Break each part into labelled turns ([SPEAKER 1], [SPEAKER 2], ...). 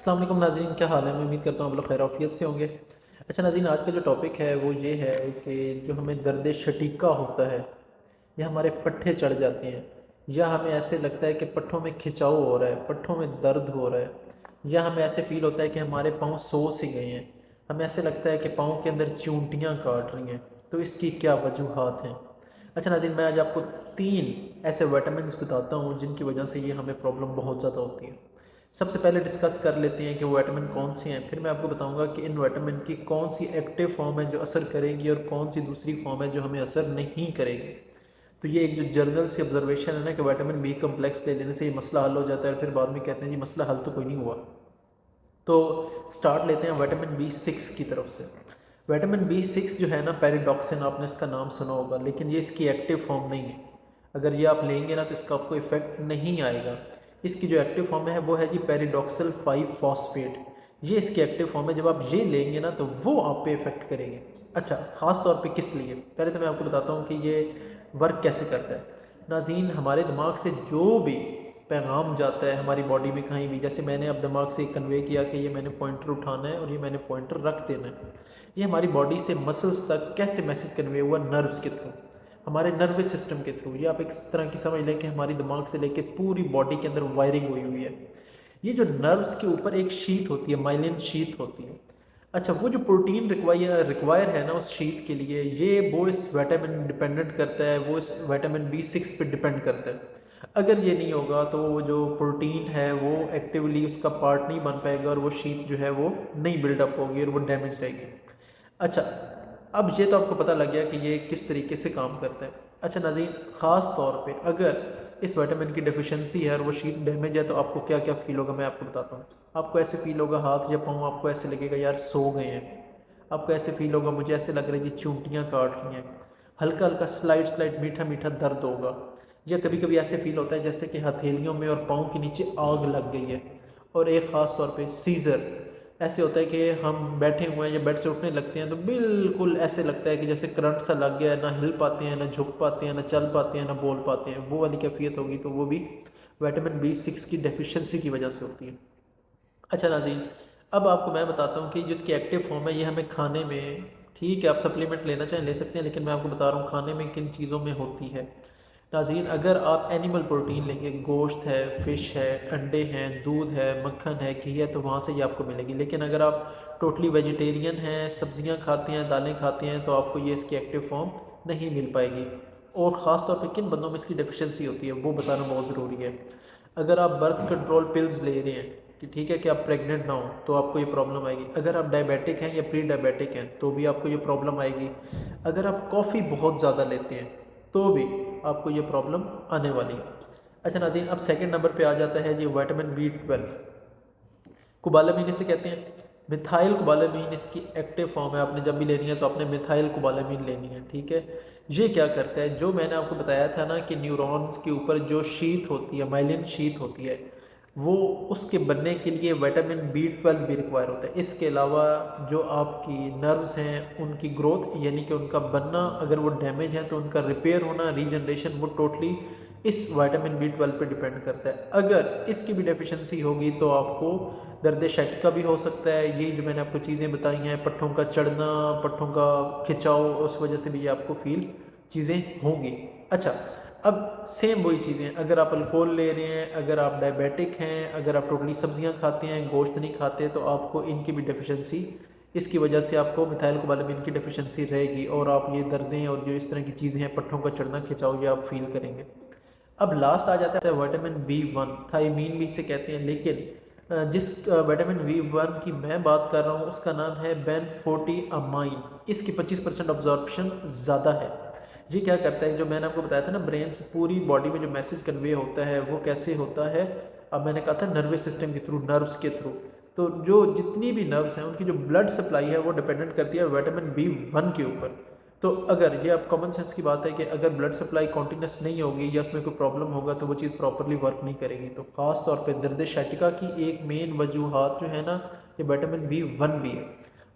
[SPEAKER 1] अस्सलाम वालेकुम नाज़रीन, क्या हाल है। मैं उम्मीद करता हूँ आप लोग खैर आफियत से होंगे। अच्छा नाज़रीन, आज का जो टॉपिक है वो ये है कि जो हमें दर्द शटीका होता है या हमारे पट्ठे चढ़ जाते हैं, या हमें ऐसे लगता है कि पट्ठों में खिंचाव हो रहा है, पट्ठों में दर्द हो रहा है, या हमें ऐसे फील होता है कि हमारे पाँव सो से गए हैं, हमें ऐसे लगता है कि पाँव के अंदर चूंटियाँ काट रही हैं। तो इसकी क्या वजूहात हैं। अच्छा नाज़रीन, मैं आज आपको 3 ऐसे विटामिन बताता हूँ जिनकी वजह से ये हमें प्रॉब्लम बहुत ज़्यादा होती है। सबसे पहले डिस्कस कर लेते हैं कि वो विटामिन कौन से हैं, फिर मैं आपको बताऊंगा कि इन विटामिन की कौन सी एक्टिव फॉर्म है जो असर करेगी और कौन सी दूसरी फॉर्म है जो हमें असर नहीं करेगी। तो ये एक जो जर्नल से ऑब्जर्वेशन है ना कि विटामिन बी कम्प्लेक्स ले लेने से ये मसला हल हो जाता है, और फिर बाद में कहते हैं जी मसला हल तो कोई नहीं हुआ। तो स्टार्ट लेते हैं विटामिन बी 6 की तरफ से। विटामिन बी 6 जो है ना, पैराडॉक्सिन, आपने इसका नाम सुना होगा, लेकिन ये इसकी एक्टिव फॉर्म नहीं है। अगर ये आप लेंगे ना तो इसका आपको इफेक्ट नहीं आएगा। इसकी जो एक्टिव फॉर्म है वो है जी पैराडॉक्सल 5 फॉस्फेट। ये इसकी एक्टिव फॉर्म है। जब आप ये लेंगे ना तो वो आप पे इफेक्ट करेंगे। अच्छा, ख़ास तौर पे किस लिए, पहले तो मैं आपको बताता हूँ कि ये वर्क कैसे करता है। नाज़रीन, हमारे दिमाग से जो भी पैगाम जाता है हमारी बॉडी में कहीं भी, जैसे मैंने अब दिमाग से कन्वे किया कि ये मैंने पॉइंटर उठाना है और ये मैंने पॉइंटर रख देना है, ये हमारी बॉडी से मसल्स तक कैसे मैसेज कन्वे हुआ, नर्व्स के थ्रू, हमारे नर्वस सिस्टम के थ्रू। ये आप एक तरह की समझ लें कि हमारी दिमाग से लेकर पूरी बॉडी के अंदर वायरिंग हुई हुई है। ये जो नर्व्स के ऊपर एक शीट होती है, माइलिन शीट होती है। अच्छा, वो जो प्रोटीन रिक्वायर है ना उस शीट के लिए, ये वो इस विटामिन डिपेंडेंट करता है, वो इस विटामिन बी 6 पे डिपेंड करता है। अगर ये नहीं होगा तो वो जो प्रोटीन है वो एक्टिवली उसका पार्ट नहीं बन पाएगा और वो शीट जो है वो नहीं बिल्डअप होगी और वो डैमेज रहेगी। अच्छा, अब ये तो आपको पता लग गया कि ये किस तरीके से काम करता है। अच्छा नाज़रीन, ख़ास तौर पे अगर इस विटामिन की डेफिशिएंसी है और वो शीट डैमेज है तो आपको क्या क्या फील होगा, मैं आपको बताता हूँ। आपको ऐसे फील होगा, हाथ या पाँव आपको ऐसे लगेगा यार सो गए हैं। आपको ऐसे फील होगा, मुझे ऐसे लग रहा है जी चूंटियाँ काट रही हैं। हल्का हल्का स्लाइड मीठा मीठा दर्द होगा। या कभी कभी ऐसे फील होता है जैसे कि हथेलियों में और पाँव के नीचे आग लग गई है। और एक ख़ास तौर पे सीज़र, ऐसे होता है कि हम बैठे हुए हैं या बेड से उठने लगते हैं तो बिल्कुल ऐसे लगता है कि जैसे करंट सा लग गया है, ना हिल पाते हैं, ना झुक पाते हैं, ना चल पाते हैं, ना बोल पाते हैं। वो वाली कैफियत होगी तो वो भी विटामिन बी 6 की डेफिशिएंसी की वजह से होती है। अच्छा नाज़रीन, अब आपको मैं बताता हूँ कि जिसकी एक्टिव फॉर्म है ये हमें खाने में, ठीक है आप सप्लीमेंट लेना चाहें ले सकते हैं, लेकिन मैं आपको बता रहा हूँ खाने में किन चीज़ों में होती है। नाज़रीन, अगर आप एनिमल प्रोटीन लेंगे, गोश्त है, फ़िश है, अंडे हैं, दूध है, मक्खन है, घी है, तो वहाँ से ये आपको मिलेगी। लेकिन अगर आप टोटली वेजिटेरियन हैं, सब्जियाँ खाते हैं, दालें खाते हैं, तो आपको ये इसकी एक्टिव फॉर्म नहीं मिल पाएगी। और ख़ास तौर पे किन बंदों में इसकी डेफिशिएंसी होती है वो बताना बहुत ज़रूरी है। अगर आप बर्थ कंट्रोल पिल्स ले रहे हैं कि ठीक है कि आप प्रेग्नेंट ना हो तो आपको ये प्रॉब्लम आएगी। अगर आप डायबिटिक हैं या प्री डायबिटिक हैं तो भी आपको ये प्रॉब्लम आएगी। अगर आप कॉफ़ी बहुत ज़्यादा लेते हैं तो भी आपको ये प्रॉब्लम आने वाली है। अच्छा नाज़रीन, अब सेकंड नंबर पे आ जाता है ये विटामिन बी 12। कोबालामीन इसे कहते हैं। मिथाइल कोबालामीन इसकी एक्टिव फॉर्म है। आपने जब भी लेनी है तो आपने मिथाइल कोबालामीन लेनी है, ठीक है। ये क्या करता है, जो मैंने आपको बताया था ना कि न्यूरॉन्स के ऊपर जो शीट होती है, माइलिन शीट होती है, वो उसके बनने के लिए विटामिन बी 12 भी रिक्वायर होता है। इसके अलावा जो आपकी नर्व्स हैं उनकी ग्रोथ यानी कि उनका बनना, अगर वो डैमेज है तो उनका रिपेयर होना, रीजनरेशन, वो टोटली इस विटामिन बी 12 पे डिपेंड करता है। अगर इसकी भी डेफिशिएंसी होगी तो आपको दर्द शैटिका भी हो सकता है। ये जो मैंने आपको चीज़ें बताई हैं, पट्ठों का चढ़ना, पट्ठों का खिंचाव, उस वजह से भी ये आपको फील चीज़ें होंगी। अच्छा, अब सेम वही चीज़ें, अगर आप अल्कोहल ले रहे हैं, अगर आप डायबिटिक हैं, अगर आप टोटली सब्जियां खाते हैं, गोश्त नहीं खाते, तो आपको इनकी भी डेफिशिएंसी, इसकी वजह से आपको मिथाइल कोबालामीन की डेफिशिएंसी रहेगी और आप ये दर्दें और जो इस तरह की चीज़ें हैं, पट्ठों का चढ़ना, खिंचाव, ये आप फील करेंगे। अब लास्ट आ जाता है विटामिन बी 1, थायमीन भी इसे कहते हैं, लेकिन जिस विटामिन बी 1 की मैं बात कर रहा हूँ उसका नाम है बेन 40 अमाइन। इसकी 25% ऑब्जॉर्प्शन ज़्यादा है। ये क्या करता है, जो मैंने आपको बताया था ना, ब्रेन से पूरी बॉडी में जो मैसेज कन्वे होता है वो कैसे होता है। अब मैंने कहा था नर्वस सिस्टम के थ्रू, नर्व्स के थ्रू। तो जो जितनी भी नर्व्स हैं उनकी जो ब्लड सप्लाई है वो डिपेंडेंट करती है विटामिन बी 1 के ऊपर। तो अगर ये आप कॉमन सेंस की बात है कि अगर ब्लड सप्लाई कॉन्टीन्यूस नहीं होगी या उसमें कोई प्रॉब्लम होगा तो वो चीज़ प्रॉपरली वर्क नहीं करेगी। तो ख़ास तौर पे दर्द शैटिका की एक मेन वजूहात जो है ना, ये विटामिन बी 1 भी है।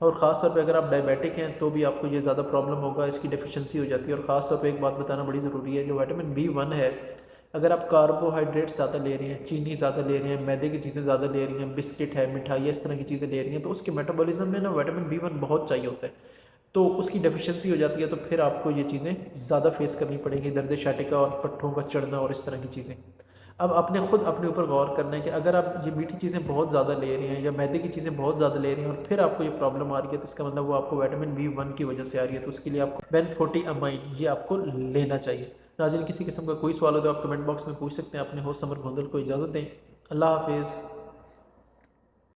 [SPEAKER 1] और ख़ास तौर पे अगर आप डायबिटिक हैं तो भी आपको ये ज़्यादा प्रॉब्लम होगा, इसकी डेफिशिएंसी हो जाती है। और ख़ास तौर पे एक बात बताना बड़ी ज़रूरी है, जो विटामिन बी 1 है अगर आप कार्बोहाइड्रेट्स ज़्यादा ले रहे हैं, चीनी ज़्यादा ले रहे हैं, मैदे की चीज़ें ज़्यादा ले रही हैं, बिस्किट है, मिठाई है, इस तरह की चीज़ें ले रही हैं, तो उसके मेटाबॉलिज्म में ना विटामिन B1 बहुत चाहिए होता है, तो उसकी डेफिशिएंसी हो जाती है, तो फिर आपको ये चीज़ें ज़्यादा फेस करनी पड़ेगी, दर्द शाटिका और पट्ठों का चढ़ना और इस तरह की चीज़ें। अब आपने खुद अपने ऊपर गौर करना है कि अगर आप ये मीठी चीज़ें बहुत ज़्यादा ले रहे हैं या मैदे की चीज़ें बहुत ज़्यादा ले रहे हैं और फिर आपको ये प्रॉब्लम आ रही है, तो इसका मतलब वो आपको विटामिन B1 की वजह से आ रही है, तो उसके लिए आपको बेन-40 अमाइन ये आपको लेना चाहिए। नाज़रीन, किसी किस्म का कोई सवाल हो तो आप कमेंट बॉक्स में पूछ सकते हैं। अपने होस्ट समर गोंदल को इजाज़त दें। अल्लाह हाफिज़।